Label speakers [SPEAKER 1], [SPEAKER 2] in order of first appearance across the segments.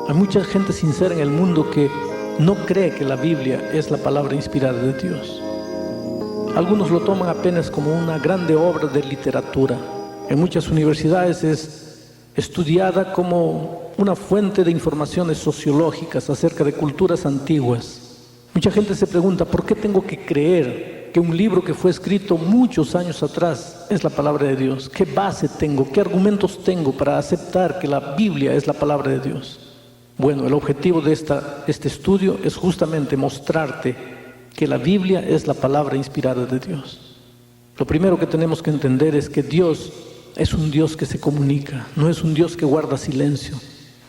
[SPEAKER 1] Hay mucha gente sincera en el mundo que no cree que la Biblia es la palabra inspirada de Dios. Algunos lo toman apenas como una grande obra de literatura. En muchas universidades es estudiada como una fuente de informaciones sociológicas acerca de culturas antiguas. Mucha gente se pregunta, ¿por qué tengo que creer que un libro que fue escrito muchos años atrás es la palabra de Dios? ¿Qué base tengo? ¿Qué argumentos tengo para aceptar que la Biblia es la palabra de Dios? Bueno, el objetivo de este estudio es justamente mostrarte que la Biblia es la palabra inspirada de Dios. Lo primero que tenemos que entender es que Dios es un Dios que se comunica, no es un Dios que guarda silencio,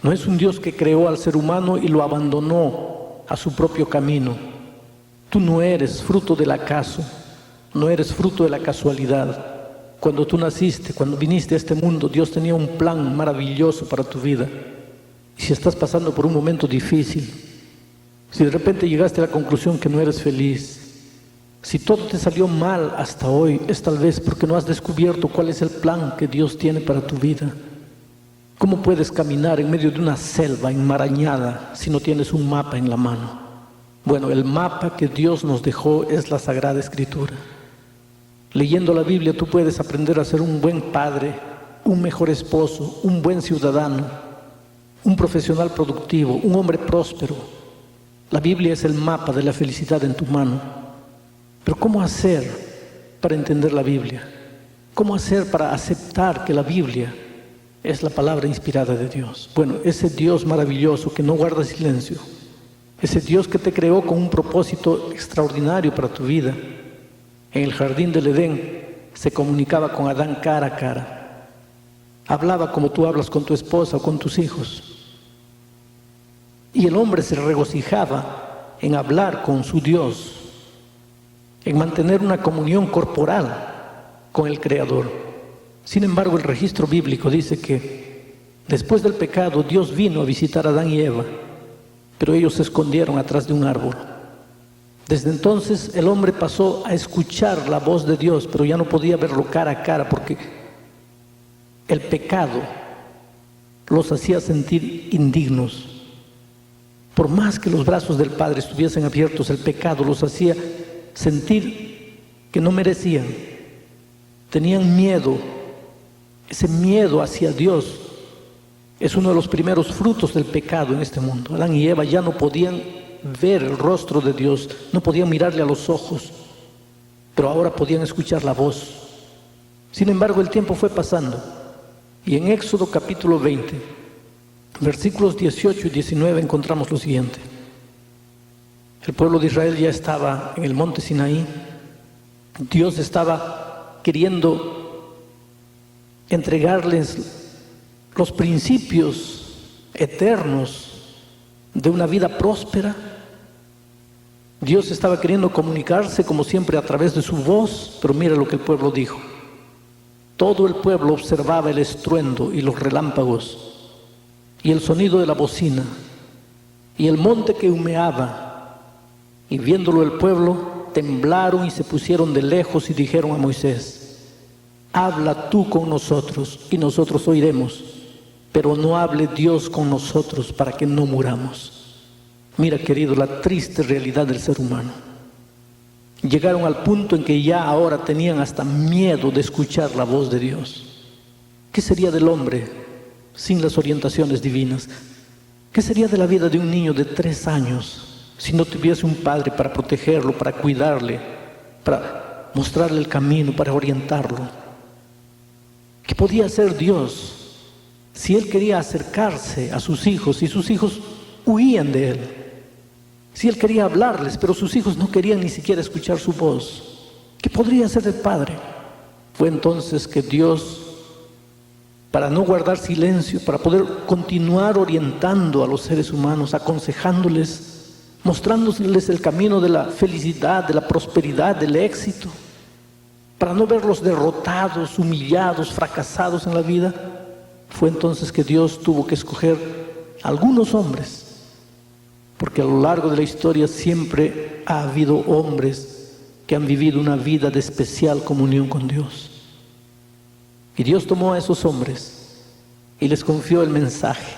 [SPEAKER 1] no es un Dios que creó al ser humano y lo abandonó a su propio camino. Tú no eres fruto del acaso, no eres fruto de la casualidad. Cuando tú naciste, cuando viniste a este mundo, Dios tenía un plan maravilloso para tu vida. Y si estás pasando por un momento difícil, si de repente llegaste a la conclusión que no eres feliz, si todo te salió mal hasta hoy, es tal vez porque no has descubierto cuál es el plan que Dios tiene para tu vida. ¿Cómo puedes caminar en medio de una selva enmarañada si no tienes un mapa en la mano? Bueno, el mapa que Dios nos dejó es la Sagrada Escritura. Leyendo la Biblia tú puedes aprender a ser un buen padre, un mejor esposo, un buen ciudadano, un profesional productivo, un hombre próspero. La Biblia es el mapa de la felicidad en tu mano. Pero ¿cómo hacer para entender la Biblia? ¿Cómo hacer para aceptar que la Biblia es la palabra inspirada de Dios? Bueno, ese Dios maravilloso que no guarda silencio, ese Dios que te creó con un propósito extraordinario para tu vida. En el jardín del Edén se comunicaba con Adán cara a cara. Hablaba como tú hablas con tu esposa o con tus hijos. Y el hombre se regocijaba en hablar con su Dios, en mantener una comunión corporal con el Creador. Sin embargo, el registro bíblico dice que después del pecado Dios vino a visitar a Adán y Eva, pero ellos se escondieron atrás de un árbol. Desde entonces el hombre pasó a escuchar la voz de Dios, pero ya no podía verlo cara a cara porque el pecado los hacía sentir indignos. Por más que los brazos del Padre estuviesen abiertos, el pecado los hacía sentir que no merecían. Tenían miedo. Ese miedo hacia Dios es uno de los primeros frutos del pecado en este mundo. Adán y Eva ya no podían ver el rostro de Dios, no podían mirarle a los ojos, pero ahora podían escuchar la voz. Sin embargo, el tiempo fue pasando y en Éxodo capítulo 20, versículos 18 y 19 encontramos lo siguiente. El pueblo de Israel ya estaba en el monte Sinaí. Dios estaba queriendo entregarles los principios eternos de una vida próspera. Dios estaba queriendo comunicarse como siempre a través de su voz, pero mira lo que el pueblo dijo. Todo el pueblo observaba el estruendo y los relámpagos y el sonido de la bocina y el monte que humeaba, y viéndolo el pueblo temblaron y se pusieron de lejos y dijeron a Moisés: habla tú con nosotros y nosotros oiremos, pero no hable Dios con nosotros para que no muramos. Mira, querido, la triste realidad del ser humano. Llegaron al punto en que ya ahora tenían hasta miedo de escuchar la voz de Dios. ¿Qué sería del hombre sin las orientaciones divinas? ¿Qué sería de la vida de un niño de 3 años si no tuviese un padre para protegerlo, para cuidarle, para mostrarle el camino, para orientarlo? ¿Qué podía hacer Dios si Él quería acercarse a sus hijos y sus hijos huían de Él? Si Él quería hablarles, pero sus hijos no querían ni siquiera escuchar su voz, ¿qué podría hacer el Padre? Fue entonces que Dios, para no guardar silencio, para poder continuar orientando a los seres humanos, aconsejándoles, mostrándoles el camino de la felicidad, de la prosperidad, del éxito, para no verlos derrotados, humillados, fracasados en la vida, fue entonces que Dios tuvo que escoger a algunos hombres, porque a lo largo de la historia siempre ha habido hombres que han vivido una vida de especial comunión con Dios. Y Dios tomó a esos hombres y les confió el mensaje.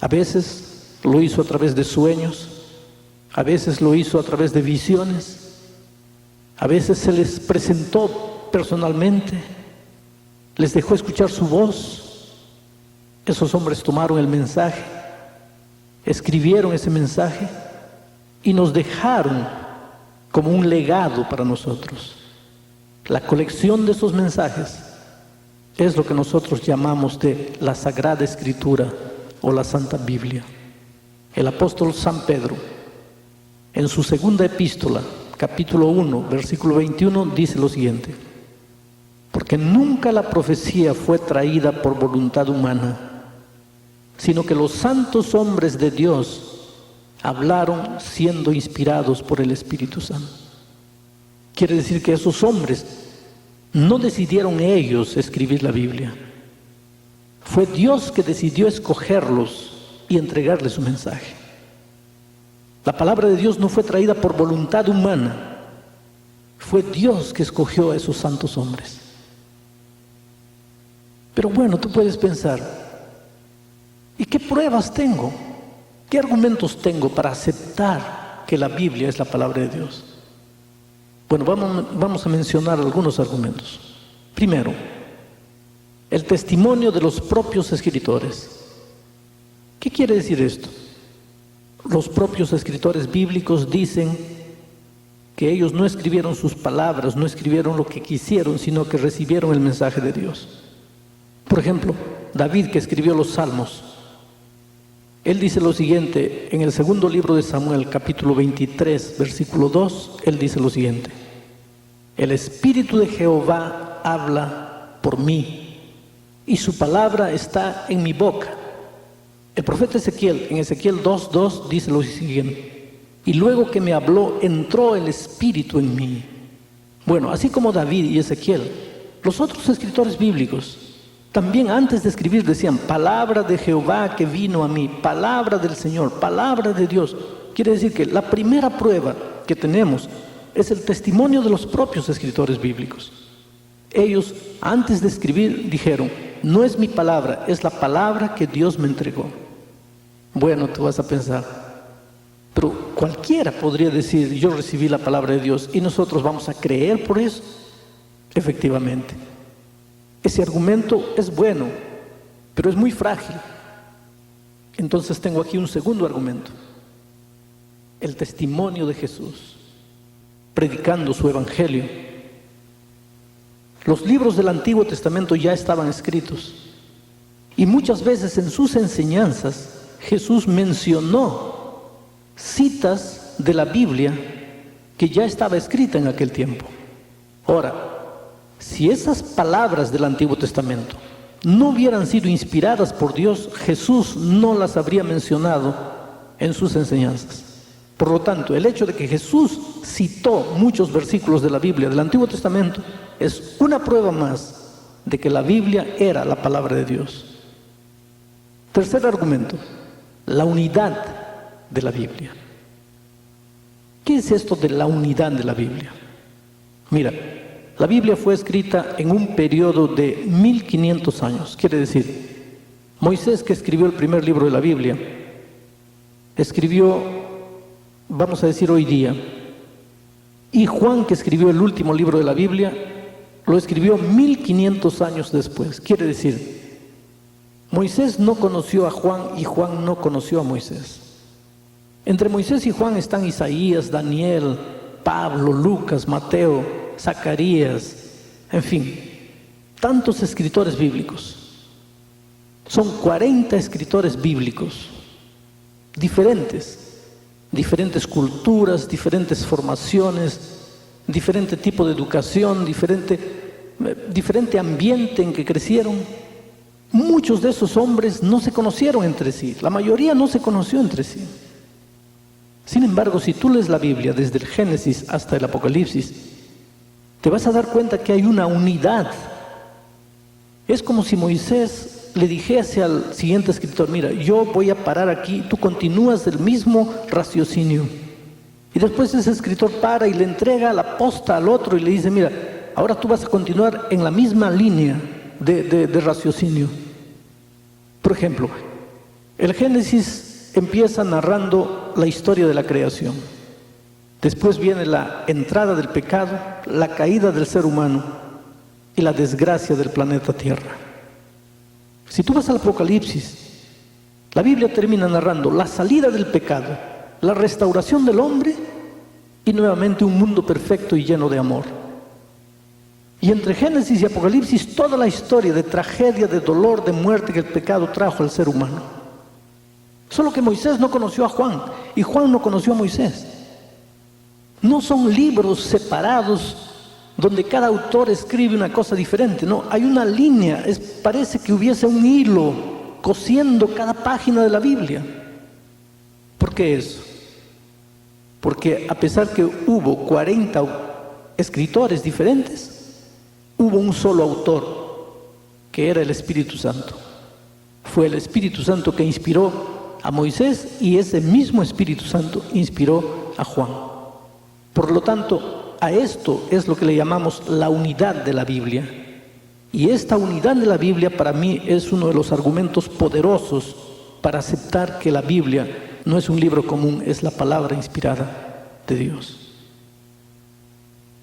[SPEAKER 1] A veces lo hizo a través de sueños, a veces lo hizo a través de visiones, a veces se les presentó personalmente, les dejó escuchar su voz. Esos hombres tomaron el mensaje, escribieron ese mensaje y nos dejaron como un legado para nosotros. La colección de esos mensajes es lo que nosotros llamamos de la Sagrada Escritura o la Santa Biblia. El apóstol San Pedro, en su segunda epístola, capítulo 1, versículo 21, dice lo siguiente: porque nunca la profecía fue traída por voluntad humana, sino que los santos hombres de Dios hablaron siendo inspirados por el Espíritu Santo. Quiere decir que esos hombres no decidieron ellos escribir la Biblia. Fue Dios que decidió escogerlos y entregarles su mensaje. La palabra de Dios no fue traída por voluntad humana. Fue Dios que escogió a esos santos hombres. Pero bueno, tú puedes pensar, ¿y qué pruebas tengo? ¿Qué argumentos tengo para aceptar que la Biblia es la palabra de Dios? Bueno, vamos a mencionar algunos argumentos. Primero, el testimonio de los propios escritores. ¿Qué quiere decir esto? Los propios escritores bíblicos dicen que ellos no escribieron sus palabras, no escribieron lo que quisieron, sino que recibieron el mensaje de Dios. Por ejemplo, David, que escribió los Salmos, él dice lo siguiente, en el segundo libro de Samuel, capítulo 23, versículo 2, él dice lo siguiente: el Espíritu de Jehová habla por mí, y su palabra está en mi boca. El profeta Ezequiel, en Ezequiel 2:2, dice lo siguiente: y luego que me habló, entró el Espíritu en mí. Bueno, así como David y Ezequiel, los otros escritores bíblicos también antes de escribir decían: palabra de Jehová que vino a mí, palabra del Señor, palabra de Dios. Quiere decir que la primera prueba que tenemos es el testimonio de los propios escritores bíblicos. Ellos antes de escribir dijeron: no es mi palabra, es la palabra que Dios me entregó. Bueno, tú vas a pensar, pero cualquiera podría decir: yo recibí la palabra de Dios, y nosotros vamos a creer por eso. Efectivamente, ese argumento es bueno, pero es muy frágil. Entonces tengo aquí un segundo argumento: el testimonio de Jesús, predicando su evangelio. Los libros del Antiguo Testamento ya estaban escritos, y muchas veces en sus enseñanzas Jesús mencionó citas de la Biblia que ya estaba escrita en aquel tiempo. Ahora, si esas palabras del Antiguo Testamento no hubieran sido inspiradas por Dios, Jesús no las habría mencionado en sus enseñanzas. Por lo tanto, el hecho de que Jesús citó muchos versículos de la Biblia del Antiguo Testamento es una prueba más de que la Biblia era la palabra de Dios. Tercer argumento: la unidad de la Biblia. ¿Qué es esto de la unidad de la Biblia? Mira, la Biblia fue escrita en un periodo de 1500 años. Quiere decir, Moisés, que escribió el primer libro de la Biblia, escribió, vamos a decir hoy día, y Juan, que escribió el último libro de la Biblia, lo escribió 1500 años después. Quiere decir, Moisés no conoció a Juan y Juan no conoció a Moisés. Entre Moisés y Juan están Isaías, Daniel, Pablo, Lucas, Mateo, Zacarías, en fin, tantos escritores bíblicos. Son 40 escritores bíblicos, diferentes culturas, diferentes formaciones, diferente tipo de educación, diferente ambiente en que crecieron. Muchos de esos hombres no se conocieron entre sí, la mayoría no se conoció entre sí. Sin embargo, si tú lees la Biblia desde el Génesis hasta el Apocalipsis, te vas a dar cuenta que hay una unidad. Es como si Moisés le dijese al siguiente escritor: mira, yo voy a parar aquí, tú continúas el mismo raciocinio. Y después ese escritor para y le entrega la posta al otro y le dice: mira, ahora tú vas a continuar en la misma línea de raciocinio. Por ejemplo, El Génesis empieza narrando la historia de la creación. Después viene la entrada del pecado, la caída del ser humano y la desgracia del planeta Tierra. Si tú vas al Apocalipsis, la Biblia termina narrando la salida del pecado, la restauración del hombre y nuevamente un mundo perfecto y lleno de amor. Y entre Génesis y Apocalipsis, toda la historia de tragedia, de dolor, de muerte que el pecado trajo al ser humano. Solo que Moisés no conoció a Juan y Juan no conoció a Moisés. No son libros separados donde cada autor escribe una cosa diferente. No, hay una línea, parece que hubiese un hilo cosiendo cada página de la Biblia. ¿Por qué eso? Porque a pesar que hubo 40 escritores diferentes, hubo un solo autor, que era el Espíritu Santo. Fue el Espíritu Santo que inspiró a Moisés y ese mismo Espíritu Santo inspiró a Juan. Por lo tanto, a esto es lo que le llamamos la unidad de la Biblia. Y esta unidad de la Biblia para mí es uno de los argumentos poderosos para aceptar que la Biblia no es un libro común, es la palabra inspirada de Dios.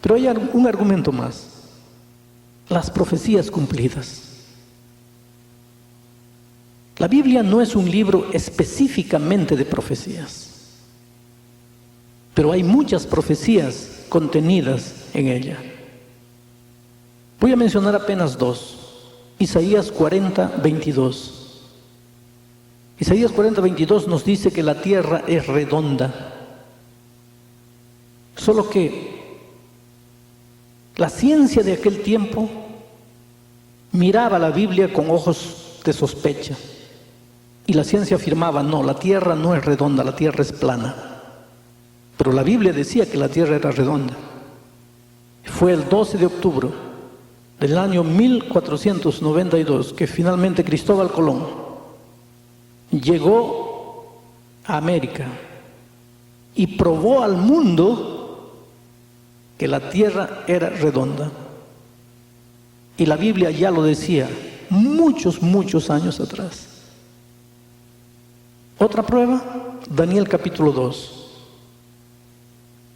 [SPEAKER 1] Pero hay un argumento más. Las profecías cumplidas. La Biblia no es un libro específicamente de profecías, pero hay muchas profecías contenidas en ella. Voy a mencionar apenas dos. Isaías 40, 22. Isaías 40, 22 nos dice que la tierra es redonda. Solo que la ciencia de aquel tiempo miraba la Biblia con ojos de sospecha. Y la ciencia afirmaba, no, la tierra no es redonda, la tierra es plana. Pero la Biblia decía que la tierra era redonda. Fue el 12 de octubre del año 1492 que finalmente Cristóbal Colón llegó a América y probó al mundo que la tierra era redonda. Y la Biblia ya lo decía muchos años atrás. Otra prueba, Daniel capítulo 2.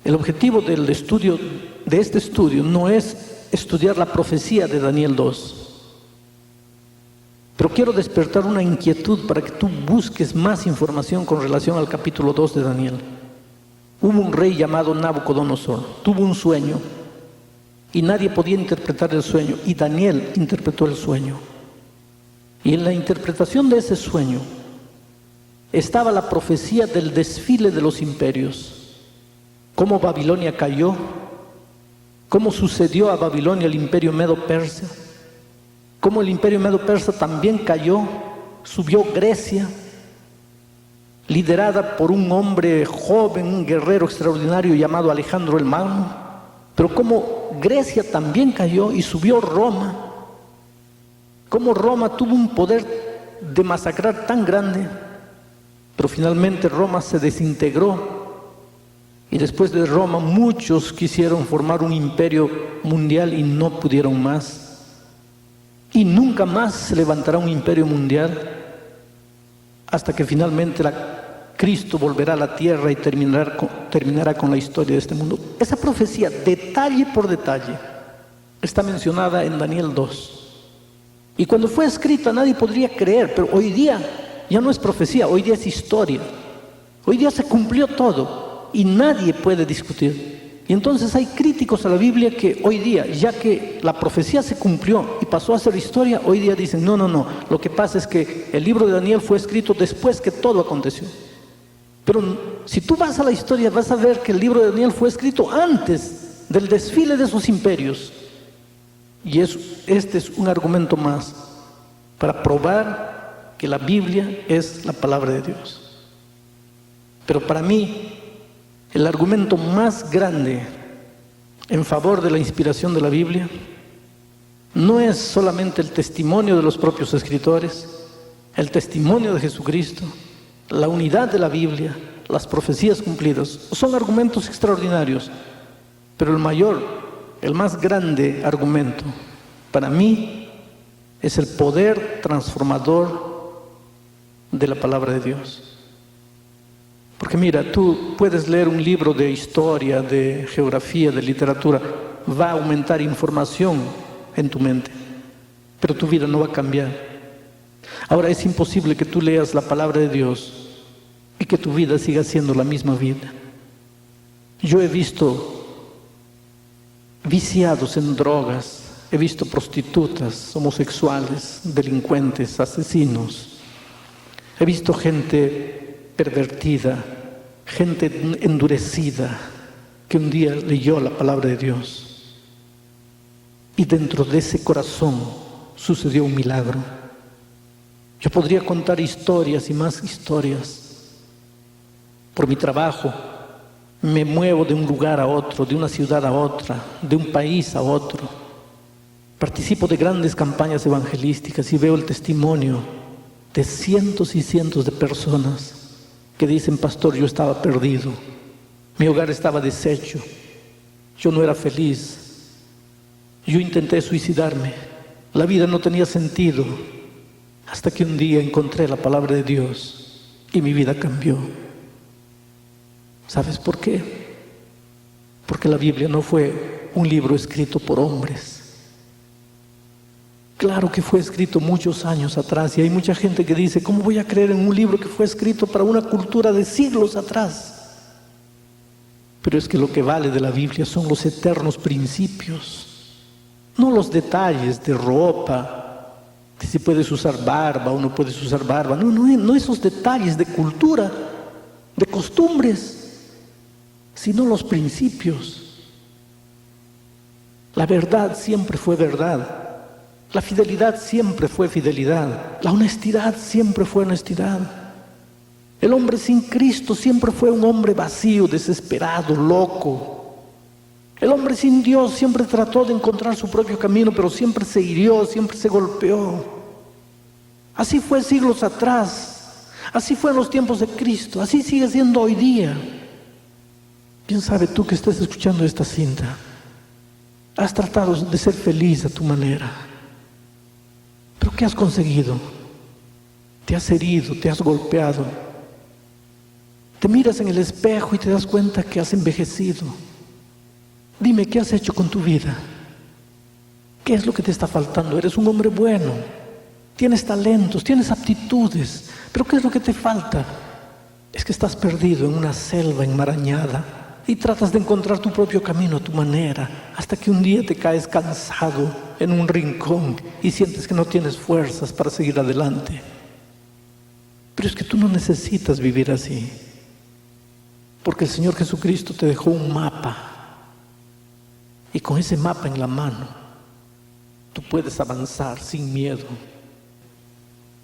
[SPEAKER 1] El objetivo del estudio, de este estudio, no es estudiar la profecía de Daniel 2. Pero quiero despertar una inquietud para que tú busques más información con relación al capítulo 2 de Daniel. Hubo un rey llamado Nabucodonosor, tuvo un sueño y nadie podía interpretar el sueño, y Daniel interpretó el sueño. Y en la interpretación de ese sueño estaba la profecía del desfile de los imperios. Cómo Babilonia cayó, cómo sucedió a Babilonia el imperio Medo-Persa, cómo el imperio Medo-Persa también cayó, subió Grecia, liderada por un hombre joven, un guerrero extraordinario llamado Alejandro el Magno, pero cómo Grecia también cayó y subió Roma, cómo Roma tuvo un poder de masacrar tan grande, pero finalmente Roma se desintegró. Y después de Roma muchos quisieron formar un imperio mundial y no pudieron más. Y nunca más se levantará un imperio mundial hasta que finalmente Cristo volverá a la tierra y terminará con la historia de este mundo. Esa profecía, detalle por detalle, está mencionada en Daniel 2. Y cuando fue escrita nadie podría creer, pero hoy día ya no es profecía, hoy día es historia. Hoy día se cumplió todo. Y nadie puede discutir. Y entonces hay críticos a la Biblia que hoy día, ya que la profecía se cumplió y pasó a ser historia, hoy día dicen, no, lo que pasa es que el libro de Daniel fue escrito después que todo aconteció. Pero si tú vas a la historia, vas a ver que el libro de Daniel fue escrito antes del desfile de esos imperios. Y este es un argumento más para probar que la Biblia es la palabra de Dios. Pero para mí, el argumento más grande en favor de la inspiración de la Biblia no es solamente el testimonio de los propios escritores, el testimonio de Jesucristo, la unidad de la Biblia, las profecías cumplidas. Son argumentos extraordinarios, pero el más grande argumento para mí es el poder transformador de la palabra de Dios. Porque mira, tú puedes leer un libro de historia, de geografía, de literatura, va a aumentar información en tu mente, pero tu vida no va a cambiar. Ahora es imposible que tú leas la palabra de Dios y que tu vida siga siendo la misma vida. Yo he visto viciados en drogas, he visto prostitutas, homosexuales, delincuentes, asesinos. He visto gente pervertida, gente endurecida, que un día leyó la palabra de Dios. Y dentro de ese corazón sucedió un milagro. Yo podría contar historias y más historias. Por mi trabajo, me muevo de un lugar a otro, de una ciudad a otra, de un país a otro. Participo de grandes campañas evangelísticas y veo el testimonio de cientos y cientos de personas que dicen: pastor, yo estaba perdido, mi hogar estaba deshecho, yo no era feliz, yo intenté suicidarme, la vida no tenía sentido, hasta que un día encontré la palabra de Dios y mi vida cambió. ¿Sabes por qué? Porque la Biblia no fue un libro escrito por hombres. Claro que fue escrito muchos años atrás, y hay mucha gente que dice: ¿cómo voy a creer en un libro que fue escrito para una cultura de siglos atrás? Pero es que lo que vale de la Biblia son los eternos principios, no los detalles de ropa, de si puedes usar barba o no puedes usar barba, no esos detalles de cultura, de costumbres, sino los principios. La verdad siempre fue verdad. La fidelidad siempre fue fidelidad. La honestidad siempre fue honestidad. El hombre sin Cristo siempre fue un hombre vacío, desesperado, loco. El hombre sin Dios siempre trató de encontrar su propio camino, pero siempre se hirió, siempre se golpeó. Así fue siglos atrás. Así fue en los tiempos de Cristo. Así sigue siendo hoy día. ¿Quién sabe tú que estás escuchando esta cinta? Has tratado de ser feliz a tu manera. ¿Pero qué has conseguido? Te has herido, te has golpeado. Te miras en el espejo y te das cuenta que has envejecido. Dime, ¿qué has hecho con tu vida? ¿Qué es lo que te está faltando? Eres un hombre bueno, tienes talentos, tienes aptitudes, pero ¿qué es lo que te falta? Es que estás perdido en una selva enmarañada y tratas de encontrar tu propio camino a tu manera, hasta que un día te caes cansado en un rincón y sientes que no tienes fuerzas para seguir adelante. Pero es que tú no necesitas vivir así, porque el Señor Jesucristo te dejó un mapa, y con ese mapa en la mano tú puedes avanzar sin miedo.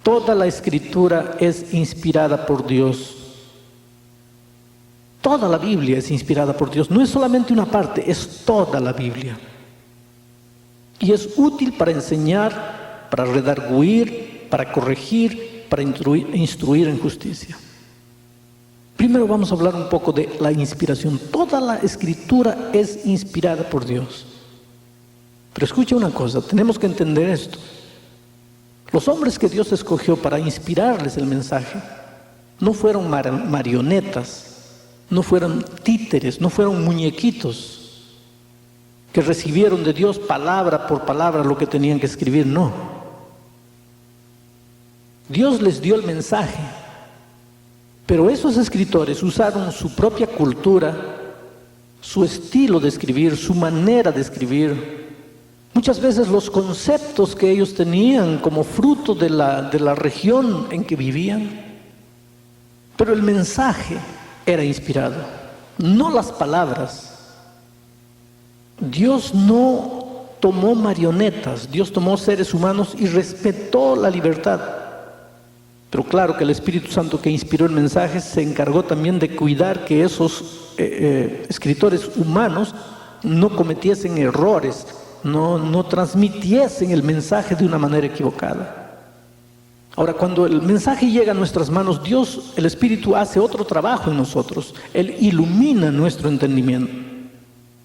[SPEAKER 1] Toda la Escritura es inspirada por Dios. Toda la Biblia es inspirada por Dios. No es solamente una parte, es toda la Biblia. Y es útil para enseñar, para redarguir, para corregir, para instruir en justicia. Primero vamos a hablar un poco de la inspiración. Toda la Escritura es inspirada por Dios. Pero escucha una cosa, tenemos que entender esto. Los hombres que Dios escogió para inspirarles el mensaje no fueron marionetas, no fueron títeres, no fueron muñequitos que recibieron de Dios palabra por palabra lo que tenían que escribir, no. Dios les dio el mensaje, pero esos escritores usaron su propia cultura, su estilo de escribir, su manera de escribir. Muchas veces los conceptos que ellos tenían como fruto de la región en que vivían, pero el mensaje era inspirado, no las palabras. Dios no tomó marionetas, Dios tomó seres humanos y respetó la libertad. Pero claro que el Espíritu Santo que inspiró el mensaje se encargó también de cuidar que esos escritores humanos no cometiesen errores, no transmitiesen el mensaje de una manera equivocada. Ahora, cuando el mensaje llega a nuestras manos, Dios, el Espíritu, hace otro trabajo en nosotros. Él ilumina nuestro entendimiento.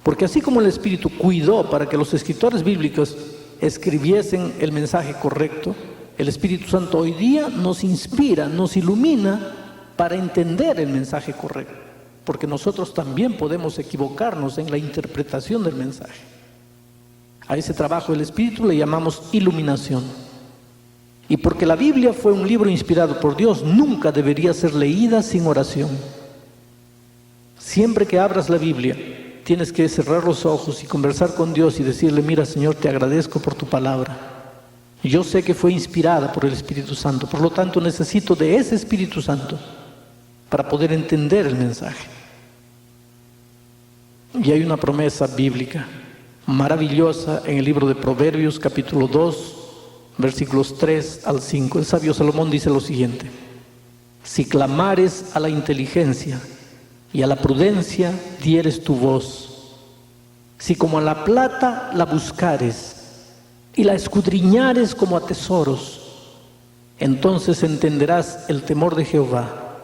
[SPEAKER 1] Porque así como el Espíritu cuidó para que los escritores bíblicos escribiesen el mensaje correcto, El Espíritu Santo hoy día nos inspira, nos ilumina para entender el mensaje correcto, porque nosotros también podemos equivocarnos en la interpretación del mensaje. A ese trabajo del Espíritu le llamamos iluminación. Y porque la Biblia fue un libro inspirado por Dios, nunca debería ser leída sin oración. Siempre que abras la Biblia, tienes que cerrar los ojos y conversar con Dios y decirle: mira, Señor, te agradezco por tu palabra. Yo sé que fue inspirada por el Espíritu Santo, por lo tanto necesito de ese Espíritu Santo para poder entender el mensaje. Y hay una promesa bíblica maravillosa en el libro de Proverbios, capítulo 2, versículos 3 al 5. El sabio Salomón dice lo siguiente: si clamares a la inteligencia y a la prudencia dieres tu voz, si como a la plata la buscares y la escudriñares como a tesoros, entonces entenderás el temor de Jehová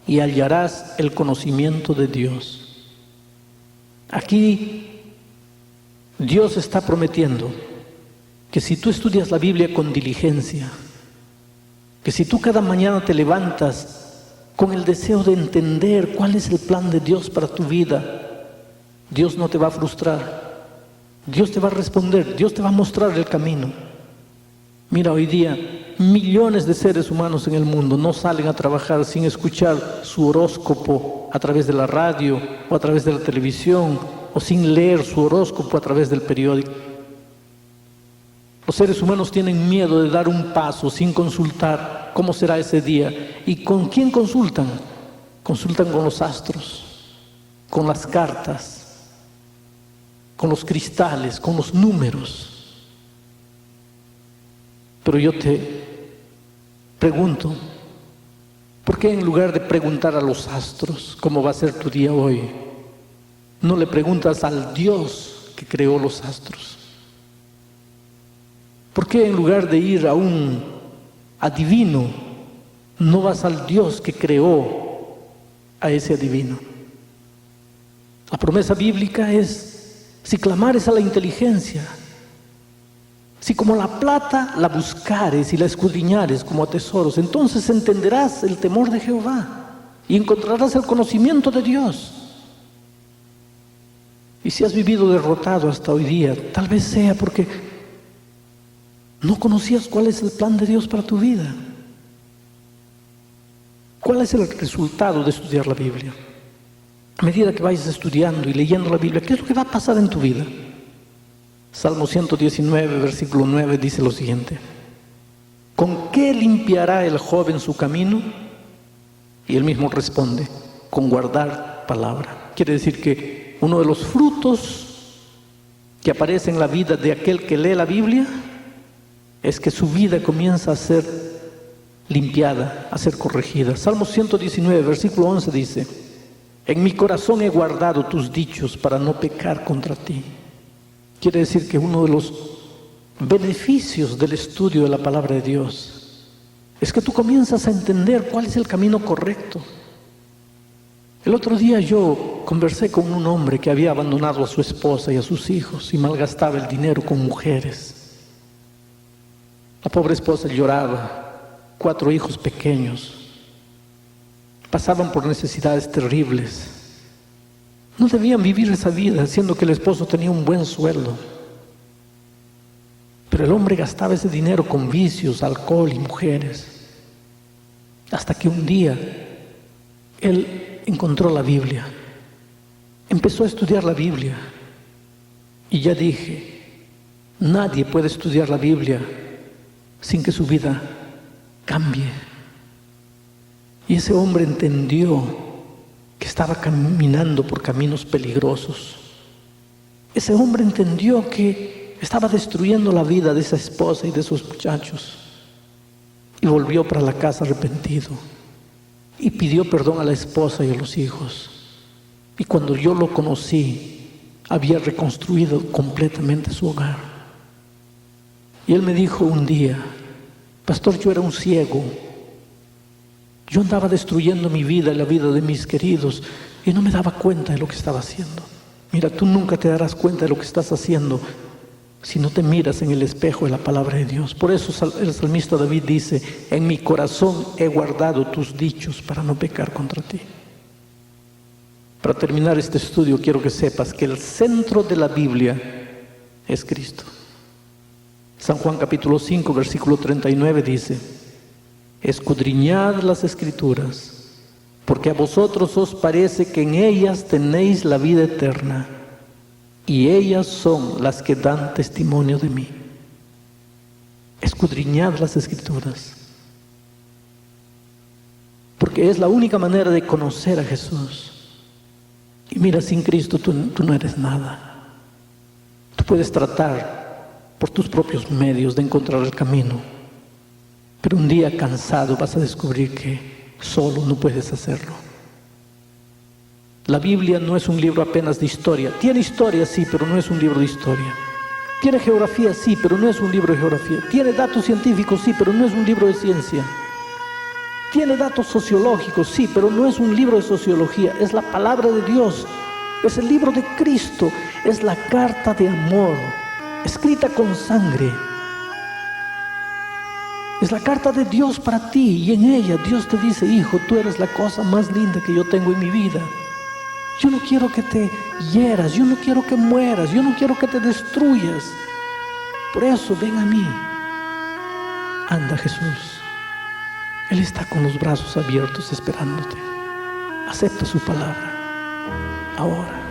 [SPEAKER 1] y hallarás el conocimiento de Dios. Aquí Dios está prometiendo que si tú estudias la Biblia con diligencia, que si tú cada mañana te levantas con el deseo de entender cuál es el plan de Dios para tu vida, Dios no te va a frustrar. Dios te va a responder, Dios te va a mostrar el camino. Mira, hoy día millones de seres humanos en el mundo no salen a trabajar sin escuchar su horóscopo a través de la radio o a través de la televisión, o sin leer su horóscopo a través del periódico. Los seres humanos tienen miedo de dar un paso sin consultar cómo será ese día. ¿Y con quién consultan? Consultan con los astros, con las cartas, con los cristales, con los números. Pero yo te pregunto, ¿por qué en lugar de preguntar a los astros cómo va a ser tu día hoy, no le preguntas al Dios que creó los astros? ¿Por qué en lugar de ir a un adivino, no vas al Dios que creó a ese adivino? La promesa bíblica es: si clamares a la inteligencia, si como la plata la buscares y la escudriñares como a tesoros, entonces entenderás el temor de Jehová y encontrarás el conocimiento de Dios. Y si has vivido derrotado hasta hoy día, tal vez sea porque no conocías cuál es el plan de Dios para tu vida. ¿Cuál es el resultado de estudiar la Biblia? A medida que vayas estudiando y leyendo la Biblia, ¿qué es lo que va a pasar en tu vida? Salmo 119, versículo 9 dice lo siguiente: ¿con qué limpiará el joven su camino? Y él mismo responde: con guardar palabra. Quiere decir que uno de los frutos que aparece en la vida de aquel que lee la Biblia es que su vida comienza a ser limpiada, a ser corregida. Salmo 119, versículo 11 dice: en mi corazón he guardado tus dichos para no pecar contra ti. Quiere decir que uno de los beneficios del estudio de la palabra de Dios es que tú comienzas a entender cuál es el camino correcto. El otro día yo conversé con un hombre que había abandonado a su esposa y a sus hijos y malgastaba el dinero con mujeres. La pobre esposa lloraba, 4 hijos pequeños. Pasaban por necesidades terribles. No debían vivir esa vida, siendo que el esposo tenía un buen sueldo. Pero el hombre gastaba ese dinero con vicios, alcohol y mujeres. Hasta que un día él encontró la Biblia. Empezó a estudiar la Biblia. Y ya dije, nadie puede estudiar la Biblia sin que su vida cambie. Y ese hombre entendió que estaba caminando por caminos peligrosos. Ese hombre entendió que estaba destruyendo la vida de esa esposa y de esos muchachos. Y volvió para la casa arrepentido. Y pidió perdón a la esposa y a los hijos. Y cuando yo lo conocí, había reconstruido completamente su hogar. Y él me dijo un día: pastor, yo era un ciego. Yo andaba destruyendo mi vida y la vida de mis queridos y no me daba cuenta de lo que estaba haciendo. Mira, tú nunca te darás cuenta de lo que estás haciendo si no te miras en el espejo de la palabra de Dios. Por eso el salmista David dice: en mi corazón he guardado tus dichos para no pecar contra ti. Para terminar este estudio, quiero que sepas que el centro de la Biblia es Cristo. San Juan capítulo 5, versículo 39 dice: escudriñad las Escrituras, porque a vosotros os parece que en ellas tenéis la vida eterna, y ellas son las que dan testimonio de mí. Escudriñad las Escrituras, porque es la única manera de conocer a Jesús. Y mira, sin Cristo tú no eres nada. Tú puedes tratar por tus propios medios de encontrar el camino, pero un día cansado vas a descubrir que solo no puedes hacerlo. La Biblia no es un libro apenas de historia. Tiene historia, sí, pero no es un libro de historia. Tiene geografía, sí, pero no es un libro de geografía. Tiene datos científicos, sí, pero no es un libro de ciencia. Tiene datos sociológicos, sí, pero no es un libro de sociología. Es la palabra de Dios. Es el libro de Cristo. Es la carta de amor, escrita con sangre. Es la carta de Dios para ti, y en ella Dios te dice: hijo, tú eres la cosa más linda que yo tengo en mi vida. Yo no quiero que te hieras, yo no quiero que mueras, yo no quiero que te destruyas. Por eso ven a mí. Anda, Jesús. Él está con los brazos abiertos esperándote. Acepta su palabra ahora.